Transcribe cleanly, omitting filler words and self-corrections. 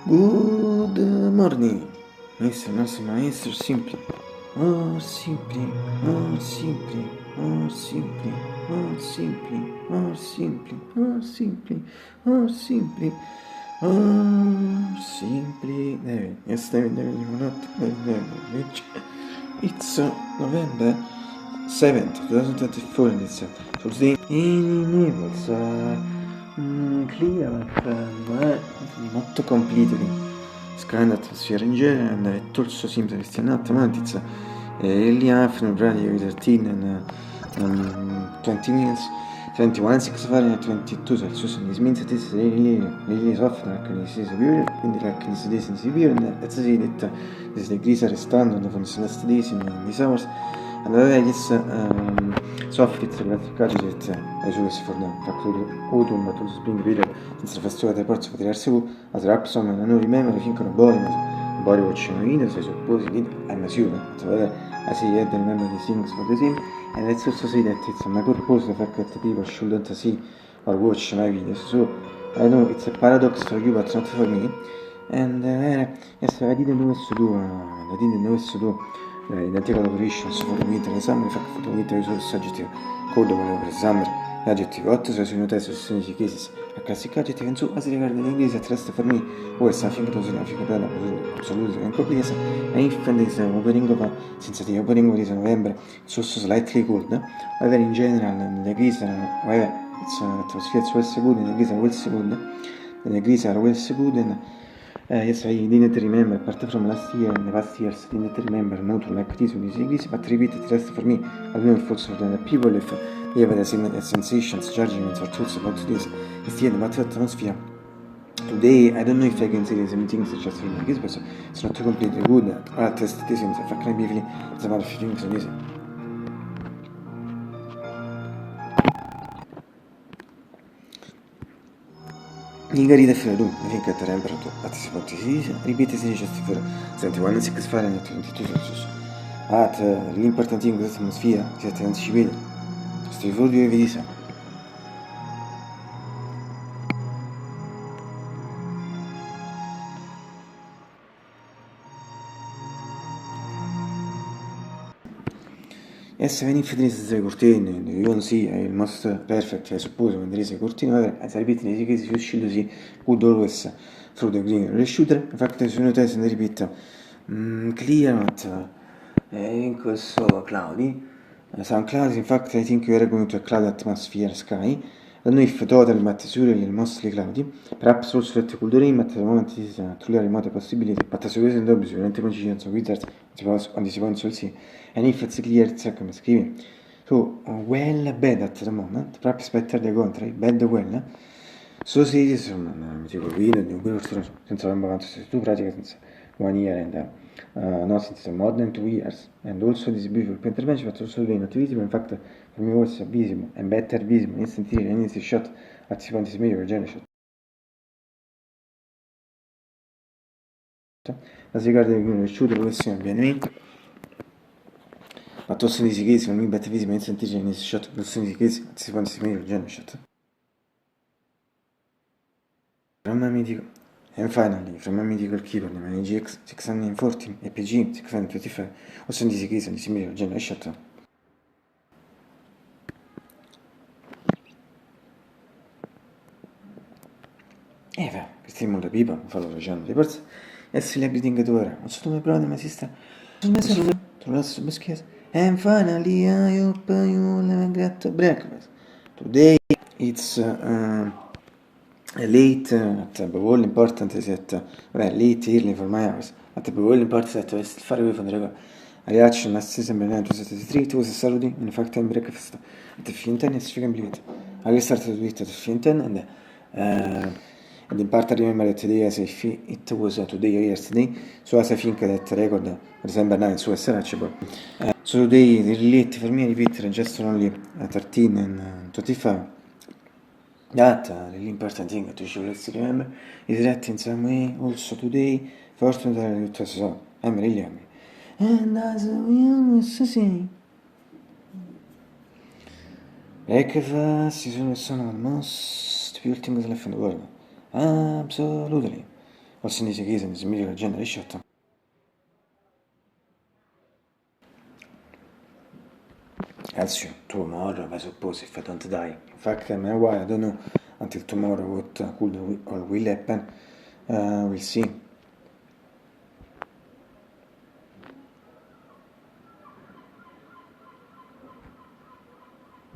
Good morning, Mr. Nostro Maestro Simpli. Oh, simpli, oh, simpli, oh, simpli, oh, simpli, oh, simpli, oh, simpli, oh, simpli, oh, simply. Yesterday, it's November 7th, 2024, and it's Tuesday. In clear, not completely sky atmosphere in general, and it also seems that it's not it's early afternoon, radio with 13 and 20 minutes, 21, 6 Fahrenheit, 22 Celsius, and this means that this is really soft, like this is weird, quindi like this is weird, and let's say that this degrees are restando from the last days in these hours, and I guess soffit graficati ai si fornă factorul autumn to spring period since the festival de parts for the RCU as rap song and no remember think on body watch in so suppose it I'm assuming so I see yet remember the things for the team and let's also say that it's my purpose the fact that people shouldn't see or watch my videos so I know it's a paradox for you but not for me and yes I didn't know what to do identical operations for the winter and summer, in fact for the winter resource adjective, cold whenever summer, adjective hot, so sono testo sono cases, a classic adjective and so as regard the English at rest for me, or something to significant absolutely incomplete, and if there is an opening of since the opening of November, it's also slightly cold, however in general the degrees are, however it's atmosphere well good, the degrees are well good, the degrees are well good and yes, I didn't remember, apart from last year and the past years, I didn't remember not to like this with this, but repeat it just for me, I don't know if also the people if they have the same sensations, judgments or thoughts about this, instead about the atmosphere. Today, I don't know if I can say the same things just like this, but it's not completely good, or at least this is a kind of it's about a few things on this. Ingari da Fredo, finché a temperatura, ripete se dice stifera, senti, quando si fare nel 22 Celsius. L'importante in questa atmosfera, siete non si vede, sti fuori e vedi sa. E se venite a cortine, io non sì, è il most perfect, I suppose, quando rese cortine, a ripete nei che si uscito si, good always, through the green, shooter, infatti sono te se ne ripeta, clear, but, in questo cloudy, some clouds, in fact, I think we are going to a cloud atmosphere sky, I don't know if total, but surely mostly cloudy, perhaps also that could rain, but at the moment this is a truly remote possibility, but as always in doubt, sicuramente coincidenza wizards, quando si può sul sì, and if it's clear, it's come scrivi. So, well, bad at the moment, perhaps better the contrary, bad well, so sì, insomma, mi dico video di un corso senza aver avanti su tu pratica senza 1 year and no, since more than 2 years, and also this beautiful intervention, but also doing not visible, in fact, for me was visible and better visible instantly and it's shot at 70 million generation. As regards the shooter question bien ma tu sono di case, for me better visible instantly and it's shot at 70 million generation. From my mythical, and finally, from my mythical keeper, the GX 640 APG 625, also in this case, and similar generation. Beh, questi molto people, follow the channel reports, and celebrating the door. Also to my brother, my sister, to the last biscuits, and finally, I hope you will have a great breakfast. Today, it's late, at all important is that, late early for my hours, at all important that is far away from the regular. A reaction last season by 1973, it was a Saturday, in fact, I'm breakfast at the Finton, as you can believe it. I started with at the Finton, and in part I remember that today as if it was today or yesterday, so as I think that record resemble now, so as searchable. So today, the late for me, repeat, just only 13 and 25. That really important thing that you should let's remember is that in some way also today fortunately it was so I'm really happy and as we always say breakfast is sono the most beautiful things left in the world absolutely What's in deze kiezen is een miljard genere shot. Elsie, tomorrow, I suppose, if I don't die. In fact, why, I don't know. Until tomorrow, what could or will happen. We'll see.